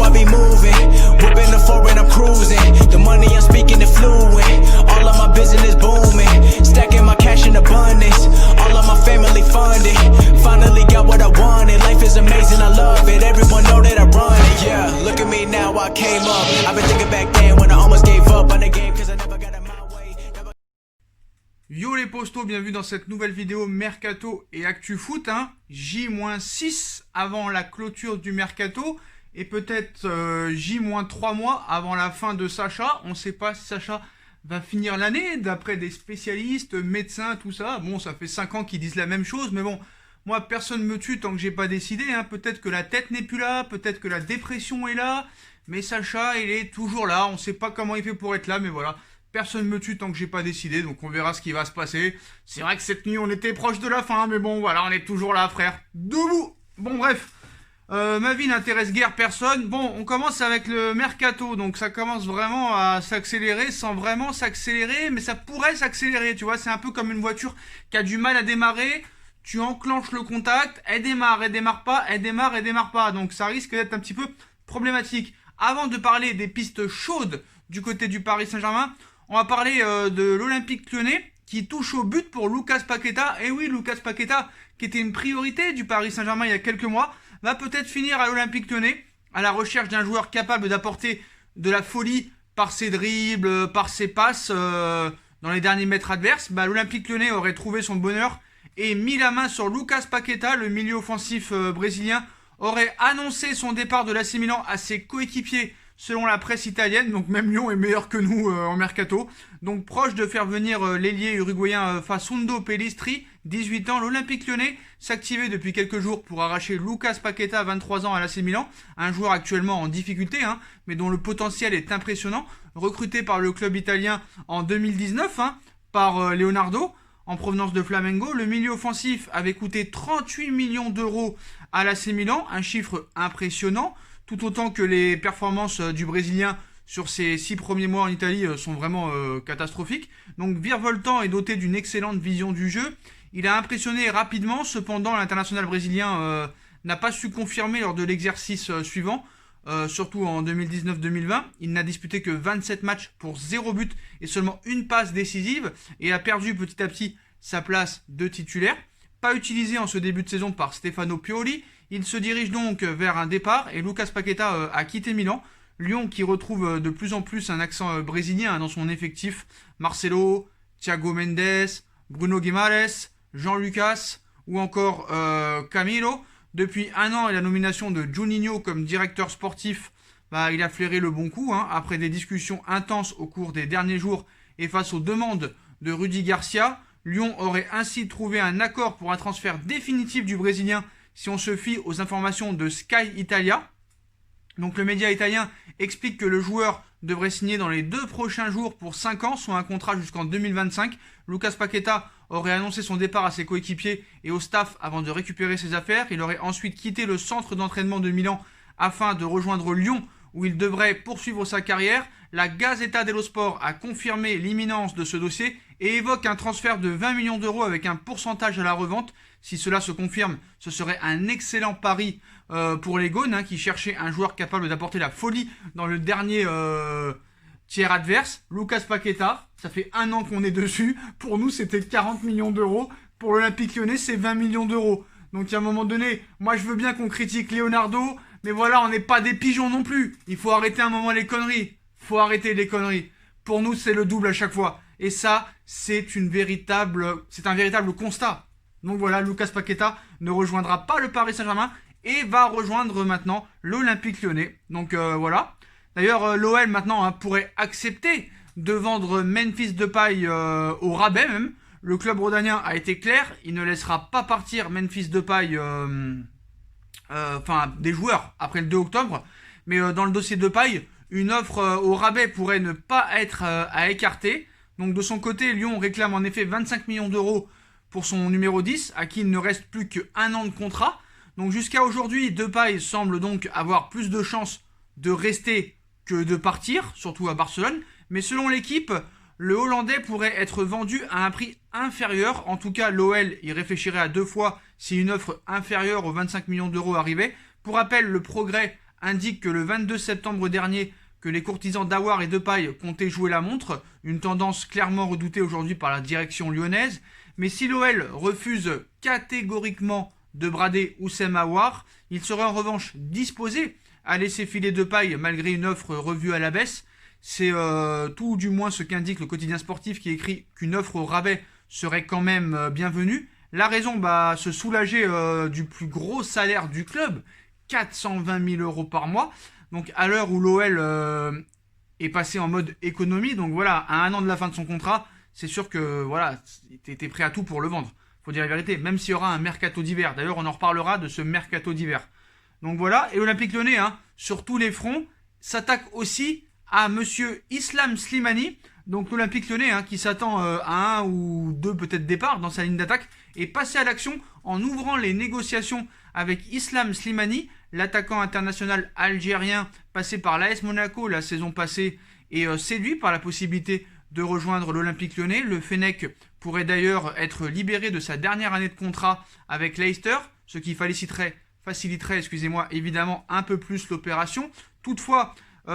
I be moving. Whipping the foreign, I'm cruising. The money I'm speaking is fluent. All of my business booming. Stacking my cash in abundance. All of my family funded. Finally got what I wanted. Life is amazing, I love it. Everyone know that I run it. Yeah, look at me now, I came up. I've been thinking back then when I almost gave up on the game cause I never got it my way. Yo les postos, bienvenue dans cette nouvelle vidéo Mercato et Actu Foot, hein. J-6 avant la clôture du Mercato et peut-être J-3 mois avant la fin de Sacha. On ne sait pas si Sacha va finir l'année d'après des spécialistes, médecins, tout ça. Bon, ça fait 5 ans qu'ils disent la même chose, mais bon, moi personne me tue tant que j'ai pas décidé, hein. Peut-être que la tête n'est plus là, peut-être que la dépression est là, mais Sacha il est toujours là. On ne sait pas comment il fait pour être là, mais voilà. Personne me tue tant que j'ai pas décidé, donc on verra ce qui va se passer. C'est vrai que cette nuit, on était proche de la fin, mais bon, voilà, on est toujours là, frère. Debout. Bon, bref. Ma vie n'intéresse guère personne. Bon, on commence avec le Mercato, donc ça commence vraiment à s'accélérer, sans vraiment s'accélérer, mais ça pourrait s'accélérer, tu vois. C'est un peu comme une voiture qui a du mal à démarrer. Tu enclenches le contact, elle démarre pas, elle démarre pas. Donc ça risque d'être un petit peu problématique. Avant de parler des pistes chaudes du côté du Paris Saint-Germain, on va parler de l'Olympique Lyonnais qui touche au but pour Lucas Paqueta. Et oui, Lucas Paqueta, qui était une priorité du Paris Saint-Germain il y a quelques mois, va peut-être finir à l'Olympique Lyonnais à la recherche d'un joueur capable d'apporter de la folie par ses dribbles, par ses passes dans les derniers mètres adverses. L'Olympique Lyonnais aurait trouvé son bonheur et mis la main sur Lucas Paqueta. Le milieu offensif brésilien aurait annoncé son départ de l'AC Milan à ses coéquipiers selon la presse italienne, donc même Lyon est meilleur que nous en Mercato. Donc proche de faire venir l'ailier uruguayen Facundo Pellistri, 18 ans. L'Olympique Lyonnais s'activait depuis quelques jours pour arracher Lucas Paqueta, 23 ans, à l'AC Milan. Un joueur actuellement en difficulté, hein, mais dont le potentiel est impressionnant. Recruté par le club italien en 2019 par Leonardo, en provenance de Flamengo. Le milieu offensif avait coûté 38 millions d'euros à l'AC Milan, un chiffre impressionnant. Tout autant que les performances du Brésilien sur ses 6 premiers mois en Italie sont vraiment catastrophiques. Donc virevoltant et doté d'une excellente vision du jeu, il a impressionné rapidement. Cependant, l'international brésilien n'a pas su confirmer lors de l'exercice suivant, surtout en 2019-2020. Il n'a disputé que 27 matchs pour 0 but et seulement une passe décisive et a perdu petit à petit sa place de titulaire. Pas utilisé en ce début de saison par Stefano Pioli, il se dirige donc vers un départ et Lucas Paqueta a quitté Milan. Lyon qui retrouve de plus en plus un accent brésilien dans son effectif. Marcelo, Thiago Mendes, Bruno Guimaraes, Jean Lucas ou encore Camilo. Depuis un an et la nomination de Juninho comme directeur sportif, il a flairé le bon coup. Après des discussions intenses au cours des derniers jours et face aux demandes de Rudy Garcia, Lyon aurait ainsi trouvé un accord pour un transfert définitif du Brésilien si on se fie aux informations de Sky Italia. Donc le média italien explique que le joueur devrait signer dans les 2 prochains jours pour 5 ans, soit un contrat jusqu'en 2025. Lucas Paqueta aurait annoncé son départ à ses coéquipiers et au staff avant de récupérer ses affaires. Il aurait ensuite quitté le centre d'entraînement de Milan afin de rejoindre Lyon, où il devrait poursuivre sa carrière. La Gazzetta dello Sport a confirmé l'imminence de ce dossier et évoque un transfert de 20 millions d'euros avec un pourcentage à la revente. Si cela se confirme, ce serait un excellent pari pour les Gaunes, qui cherchaient un joueur capable d'apporter la folie dans le dernier tiers adverse. Lucas Paqueta, ça fait un an qu'on est dessus. Pour nous, c'était 40 millions d'euros. Pour l'Olympique Lyonnais, c'est 20 millions d'euros. Donc à un moment donné, moi je veux bien qu'on critique Leonardo, mais voilà, on n'est pas des pigeons non plus. Il faut arrêter un moment les conneries. Pour nous, c'est le double à chaque fois. Et ça, c'est un véritable constat. Donc voilà, Lucas Paqueta ne rejoindra pas le Paris Saint-Germain et va rejoindre maintenant l'Olympique Lyonnais. Donc voilà. D'ailleurs, l'OL maintenant pourrait accepter de vendre Memphis Depay au rabais même. Le club rhodanien a été clair, il ne laissera pas partir Memphis Depay, des joueurs après le 2 octobre. Mais dans le dossier Depay, une offre au rabais pourrait ne pas être à écarter. Donc de son côté, Lyon réclame en effet 25 millions d'euros pour son numéro 10, à qui il ne reste plus qu'un an de contrat. Donc jusqu'à aujourd'hui, Depay semble donc avoir plus de chances de rester que de partir, surtout à Barcelone. Mais selon l'équipe, le Hollandais pourrait être vendu à un prix inférieur. En tout cas, l'OL y réfléchirait à 2 fois si une offre inférieure aux 25 millions d'euros arrivait. Pour rappel, le Progrès indique que le 22 septembre dernier, que les courtisans d'Aouar et Depay comptaient jouer la montre, une tendance clairement redoutée aujourd'hui par la direction lyonnaise. Mais si l'OL refuse catégoriquement de brader Houssem Aouar, il serait en revanche disposé à laisser filer Depay malgré une offre revue à la baisse. C'est tout du moins ce qu'indique le quotidien sportif qui écrit qu'une offre au rabais serait quand même bienvenue. La raison, se soulager du plus gros salaire du club, 420 000 euros par mois. Donc à l'heure où l'OL est passé en mode économie, donc voilà, à 1 an de la fin de son contrat, c'est sûr que voilà, t'es prêt à tout pour le vendre. Faut dire la vérité, même s'il y aura un mercato d'hiver. D'ailleurs, on en reparlera de ce mercato d'hiver. Donc voilà, et l'Olympique Lyonnais, sur tous les fronts, s'attaque aussi à monsieur Islam Slimani. Donc l'Olympique Lyonnais, qui s'attend à 1 ou 2 peut-être départs dans sa ligne d'attaque, est passé à l'action en ouvrant les négociations avec Islam Slimani, l'attaquant international algérien passé par l'AS Monaco la saison passée et séduit par la possibilité de rejoindre l'Olympique Lyonnais. Le Fennec pourrait d'ailleurs être libéré de sa dernière année de contrat avec Leicester, ce qui faciliterait évidemment un peu plus l'opération. Toutefois,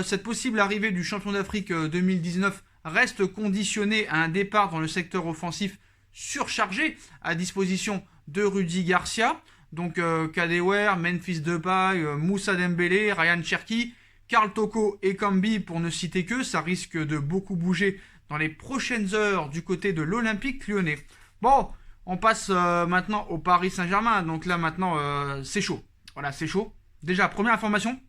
cette possible arrivée du champion d'Afrique 2019 reste conditionnée à un départ dans le secteur offensif surchargé à disposition de Rudy Garcia. Donc Kadewere, Memphis Depay, Moussa Dembélé, Ryan Cherki, Karl Toko et Kambi pour ne citer que, ça risque de beaucoup bouger dans les prochaines heures du côté de l'Olympique Lyonnais. Bon, on passe maintenant au Paris Saint-Germain. Donc là maintenant c'est chaud. Voilà, c'est chaud. Déjà, première information,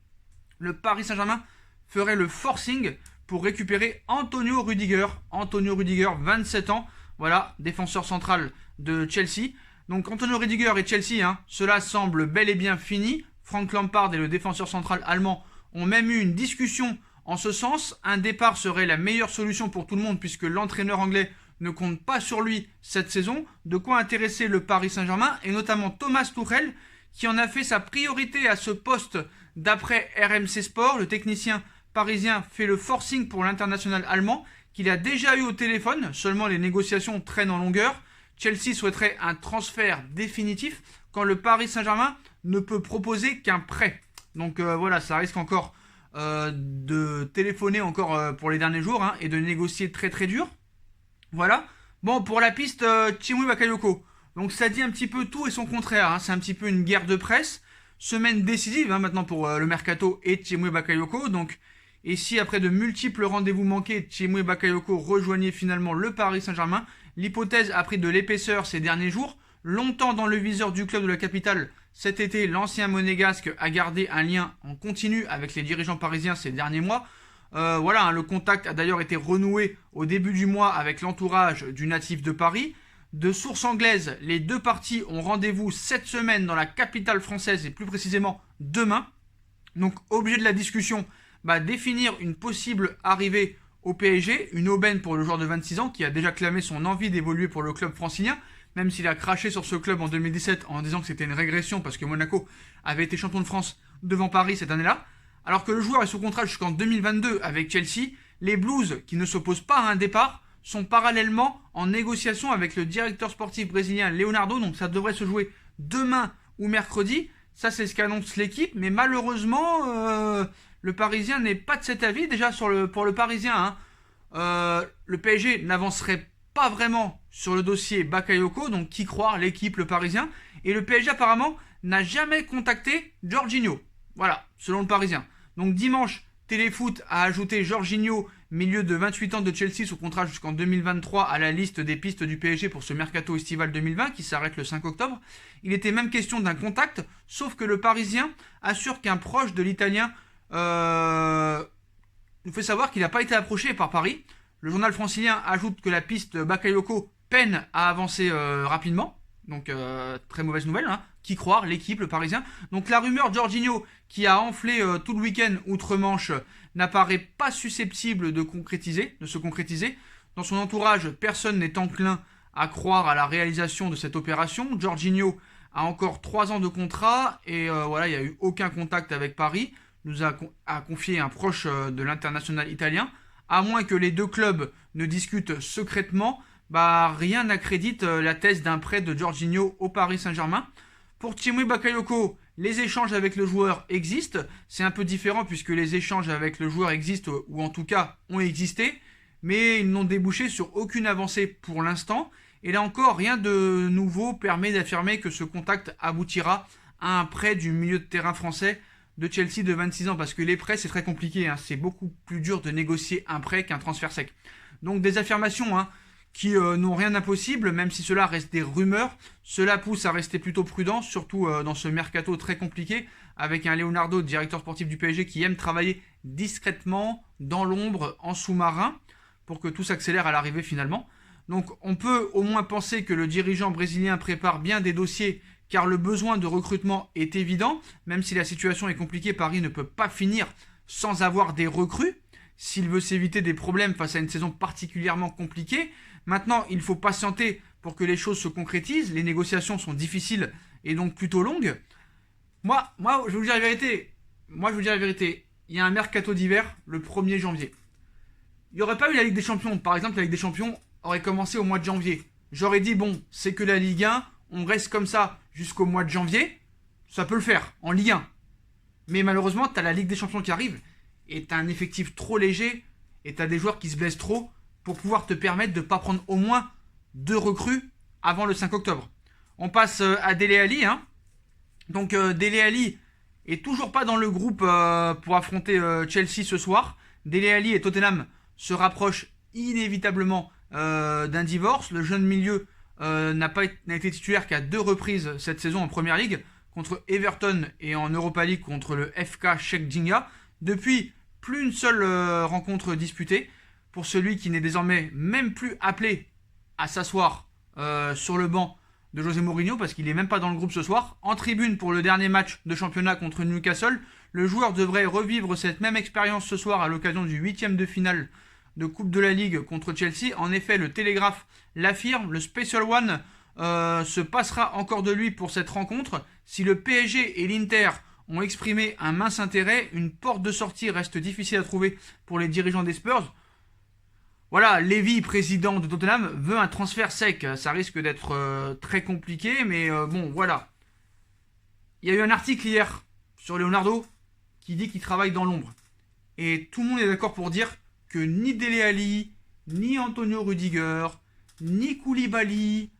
le Paris Saint-Germain ferait le forcing pour récupérer Antonio Rudiger. Antonio Rudiger, 27 ans, voilà, défenseur central de Chelsea. Donc Antonio Rudiger et Chelsea, cela semble bel et bien fini. Frank Lampard et le défenseur central allemand ont même eu une discussion en ce sens. Un départ serait la meilleure solution pour tout le monde puisque l'entraîneur anglais ne compte pas sur lui cette saison. De quoi intéresser le Paris Saint-Germain et notamment Thomas Tuchel qui en a fait sa priorité à ce poste d'après RMC Sport. Le technicien parisien fait le forcing pour l'international allemand qu'il a déjà eu au téléphone. Seulement les négociations traînent en longueur. Chelsea souhaiterait un transfert définitif quand le Paris Saint-Germain ne peut proposer qu'un prêt. Donc voilà, ça risque encore de téléphoner encore pour les derniers jours et de négocier très très dur. Voilà. Bon, pour la piste Tchémoué Bakayoko. Donc ça dit un petit peu tout et son contraire. C'est un petit peu une guerre de presse. Semaine décisive maintenant pour le mercato et Tchémoué Bakayoko. Donc, et si après de multiples rendez-vous manqués, Tchémoué Bakayoko rejoignait finalement le Paris Saint-Germain, l'hypothèse a pris de l'épaisseur ces derniers jours. Longtemps dans le viseur du club de la capitale, cet été, l'ancien monégasque a gardé un lien en continu avec les dirigeants parisiens ces derniers mois. Le contact a d'ailleurs été renoué au début du mois avec l'entourage du natif de Paris. De sources anglaises, les deux parties ont rendez-vous cette semaine dans la capitale française et plus précisément demain. Donc, objet de la discussion, définir une possible arrivée au PSG, une aubaine pour le joueur de 26 ans qui a déjà clamé son envie d'évoluer pour le club francilien, même s'il a craché sur ce club en 2017 en disant que c'était une régression parce que Monaco avait été champion de France devant Paris cette année-là. Alors que le joueur est sous contrat jusqu'en 2022 avec Chelsea, les Blues, qui ne s'opposent pas à un départ, sont parallèlement en négociation avec le directeur sportif brésilien Leonardo, donc ça devrait se jouer demain ou mercredi. Ça, c'est ce qu'annonce l'équipe, mais malheureusement, le Parisien n'est pas de cet avis. Déjà, pour le Parisien, le PSG n'avancerait pas vraiment sur le dossier Bakayoko, donc qui croire, l'équipe, le Parisien. Et le PSG, apparemment, n'a jamais contacté Jorginho. Voilà, selon le Parisien. Donc dimanche, Téléfoot a ajouté Jorginho, milieu de 28 ans de Chelsea, sous contrat jusqu'en 2023 à la liste des pistes du PSG pour ce mercato estival 2020 qui s'arrête le 5 octobre. Il était même question d'un contact, sauf que le Parisien assure qu'un proche de l'Italien nous fait savoir qu'il n'a pas été approché par Paris. Le journal francilien ajoute que la piste Bakayoko peine à avancer rapidement. Donc très mauvaise nouvelle, qui croire, l'équipe, le Parisien. Donc la rumeur Jorginho qui a enflé tout le week-end outre-Manche n'apparaît pas susceptible de se concrétiser. Dans son entourage, personne n'est enclin à croire à la réalisation de cette opération. Jorginho a encore 3 ans de contrat et il n'y a eu aucun contact avec Paris, nous a confié un proche de l'international italien. À moins que les deux clubs ne discutent secrètement, rien n'accrédite la thèse d'un prêt de Jorginho au Paris Saint-Germain. Pour Tchémoué Bakayoko, Les échanges avec le joueur existent. C'est un peu différent puisque les échanges avec le joueur existent ou en tout cas ont existé. Mais ils n'ont débouché sur aucune avancée pour l'instant. Et là encore, rien de nouveau permet d'affirmer que ce contact aboutira à un prêt du milieu de terrain français de Chelsea de 26 ans. Parce que les prêts, c'est très compliqué. Hein. C'est beaucoup plus dur de négocier un prêt qu'un transfert sec. Donc des affirmations qui n'ont rien d'impossible, même si cela reste des rumeurs. Cela pousse à rester plutôt prudent, surtout dans ce mercato très compliqué, avec un Leonardo, directeur sportif du PSG, qui aime travailler discrètement, dans l'ombre, en sous-marin, pour que tout s'accélère à l'arrivée finalement. Donc on peut au moins penser que le dirigeant brésilien prépare bien des dossiers, car le besoin de recrutement est évident. Même si la situation est compliquée, Paris ne peut pas finir sans avoir des recrues, s'il veut s'éviter des problèmes face à une saison particulièrement compliquée. Maintenant, il faut patienter pour que les choses se concrétisent. Les négociations sont difficiles et donc plutôt longues. Moi, je vais vous dire la vérité. Il y a un mercato d'hiver le 1er janvier. Il n'y aurait pas eu la Ligue des Champions. Par exemple, la Ligue des Champions aurait commencé au mois de janvier. J'aurais dit, bon, c'est que la Ligue 1, on reste comme ça jusqu'au mois de janvier. Ça peut le faire, en Ligue 1. Mais malheureusement, tu as la Ligue des Champions qui arrive. Et tu as un effectif trop léger. Et tu as des joueurs qui se blessent trop pour pouvoir te permettre de ne pas prendre au moins 2 recrues avant le 5 octobre. On passe à Dele Alli. Donc Dele Alli est toujours pas dans le groupe pour affronter Chelsea ce soir. Dele Alli et Tottenham se rapprochent inévitablement d'un divorce. Le jeune milieu n'a été titulaire qu'à 2 reprises cette saison en Première Ligue, contre Everton et en Europa League contre le FK Sheikh. Depuis, plus une seule rencontre disputée. Pour celui qui n'est désormais même plus appelé à s'asseoir sur le banc de José Mourinho, parce qu'il n'est même pas dans le groupe ce soir. En tribune pour le dernier match de championnat contre Newcastle, le joueur devrait revivre cette même expérience ce soir à l'occasion du 8e de finale de Coupe de la Ligue contre Chelsea. En effet, le Télégraphe l'affirme, le Special One se passera encore de lui pour cette rencontre. Si le PSG et l'Inter ont exprimé un mince intérêt, une porte de sortie reste difficile à trouver pour les dirigeants des Spurs. Voilà, Levy, président de Tottenham, veut un transfert sec. Ça risque d'être très compliqué, mais bon, voilà. Il y a eu un article hier sur Leonardo qui dit qu'il travaille dans l'ombre. Et tout le monde est d'accord pour dire que ni Dele Alli, ni Antonio Rudiger, ni Koulibaly,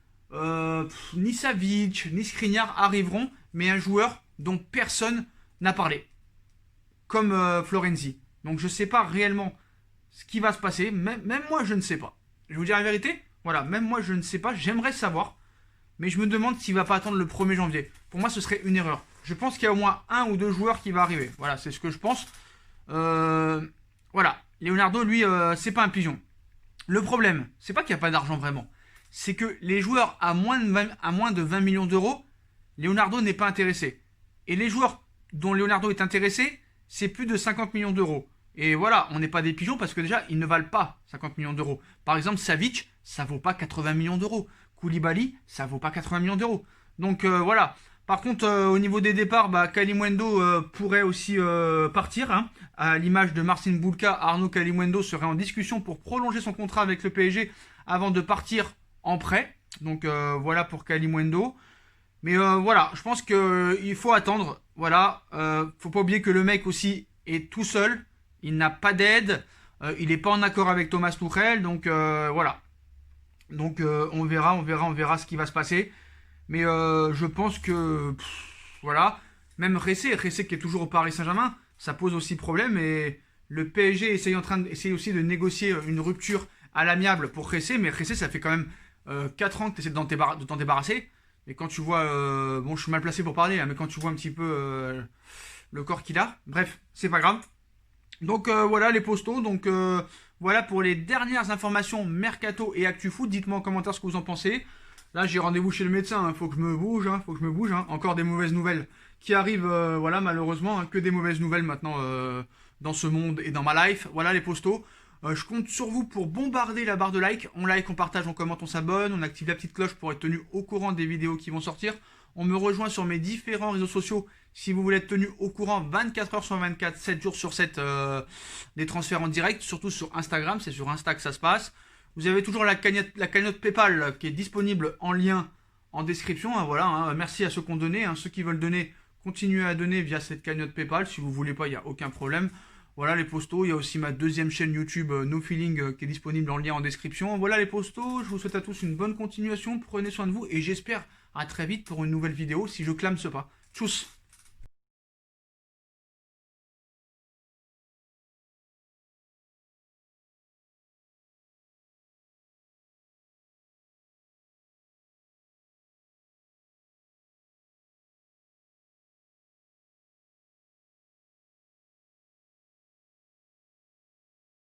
ni Savic, ni Skriniar arriveront, mais un joueur dont personne n'a parlé. Comme Florenzi. Donc je ne sais pas réellement ce qui va se passer, même moi je ne sais pas. Je vais vous dire la vérité, voilà, même moi je ne sais pas, j'aimerais savoir, mais je me demande s'il va pas attendre le 1er janvier. Pour moi ce serait une erreur. Je pense qu'il y a au moins 1 ou 2 joueurs qui va arriver. Voilà, c'est ce que je pense. Voilà, Leonardo lui, c'est pas un pigeon. Le problème, c'est pas qu'il n'y a pas d'argent vraiment, c'est que les joueurs à moins de 20 millions d'euros, Leonardo n'est pas intéressé. Et les joueurs dont Leonardo est intéressé, c'est plus de 50 millions d'euros. Et voilà, on n'est pas des pigeons parce que déjà, ils ne valent pas 50 millions d'euros. Par exemple, Savic, ça vaut pas 80 millions d'euros. Koulibaly, ça vaut pas 80 millions d'euros. Donc voilà. Par contre, au niveau des départs, Kalimuendo pourrait aussi partir. À l'image de Marcin Bulka, Arnaud Kalimuendo serait en discussion pour prolonger son contrat avec le PSG avant de partir en prêt. Donc voilà pour Kalimuendo. Mais voilà, je pense qu'il faut attendre. Voilà, faut pas oublier que le mec aussi est tout seul. Il n'a pas d'aide, il n'est pas en accord avec Thomas Tuchel, donc voilà. Donc on verra ce qui va se passer. Mais je pense que, voilà, même Ressé qui est toujours au Paris Saint-Germain, ça pose aussi problème. Et le PSG essaye aussi de négocier une rupture à l'amiable pour Ressé, mais Ressé, ça fait quand même 4 ans que tu essaies de t'en débarrasser. Et quand tu vois, bon je suis mal placé pour parler, mais quand tu vois un petit peu le corps qu'il a, bref, c'est pas grave. Donc voilà les postos, donc voilà pour les dernières informations Mercato et Actu Foot. Dites-moi en commentaire ce que vous en pensez. Là j'ai rendez-vous chez le médecin, faut que je me bouge, Encore des mauvaises nouvelles qui arrivent, voilà malheureusement, que des mauvaises nouvelles maintenant dans ce monde et dans ma life. Voilà les postos. Je compte sur vous pour bombarder la barre de like. On like, on partage, on commente, on s'abonne, on active la petite cloche pour être tenu au courant des vidéos qui vont sortir. On me rejoint sur mes différents réseaux sociaux si vous voulez être tenu au courant 24 heures sur 24, 7 jours sur 7 des transferts en direct, surtout sur Instagram, c'est sur Insta que ça se passe. Vous avez toujours la cagnotte PayPal qui est disponible en lien en description. Voilà, merci à ceux qui ont donné. Ceux qui veulent donner continuez à donner via cette cagnotte PayPal. Si vous voulez pas, il n'y a aucun problème. Voilà les postos, il y a aussi ma deuxième chaîne YouTube No Feeling qui est disponible en lien en description. Voilà les postos, je vous souhaite à tous une bonne continuation, prenez soin de vous et j'espère à très vite pour une nouvelle vidéo si je clame ce pas. Tchuss!